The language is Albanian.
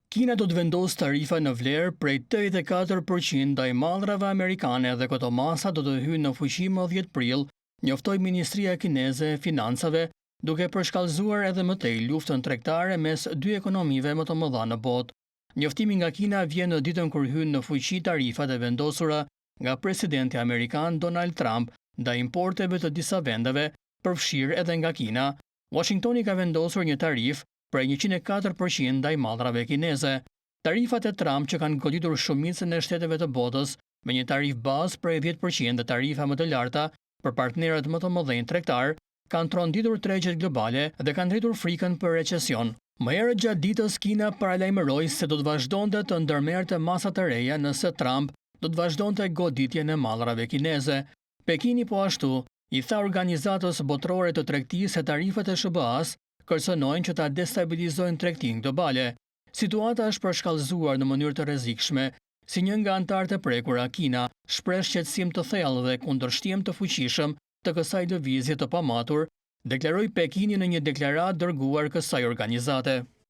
Kina do të vendosë tarifa në vlerë prej 84% ndaj mallrave amerikane dhe këto masa do të hyjnë në fuqi më 10 prill, njoftoi Ministria Kineze e Financave, duke përshkallëzuar edhe më tej luftën tregtare mes dy ekonomive më të mëdha në botë. Njoftimi nga Kina vjen në ditën kur hyn në fuqi tarifat e vendosura nga presidenti amerikan Donald Trump ndaj importeve të disa vendeve, përfshirë edhe nga Kina. Washingtoni ka vendosur një tarifë prej 104% ndaj mallrave kineze. Tarifat e Trump që kanë goditur shumicën e shteteve të botës me një tarif bazë prej 10% dhe tarifa më të larta për partnerët më të mëdhenj tregtar, kanë tronditur tregjet globale dhe kanë rritur frikën për recesion. Më herët gjatë ditës Kina paralajmëroi se do të vazhdonte të ndërmerrte masa të reja nëse Trump do të vazhdonte goditjen e mallrave kineze. Pekini po ashtu i tha organizatës botërore të tregtisë se tarifat e SBA-s kërcënojnë që ta destabilizojnë tregtinë globale. Situata është përshkallëzuar në mënyrë të rrezikshme, si një nga anëtarët e prekura Kina shpreh shqetësim të thellë dhe kundërshtim të fuqishëm të kësaj lëvizje të pamatur, deklaroi Pekini në një deklaratë dërguar kësaj organizate.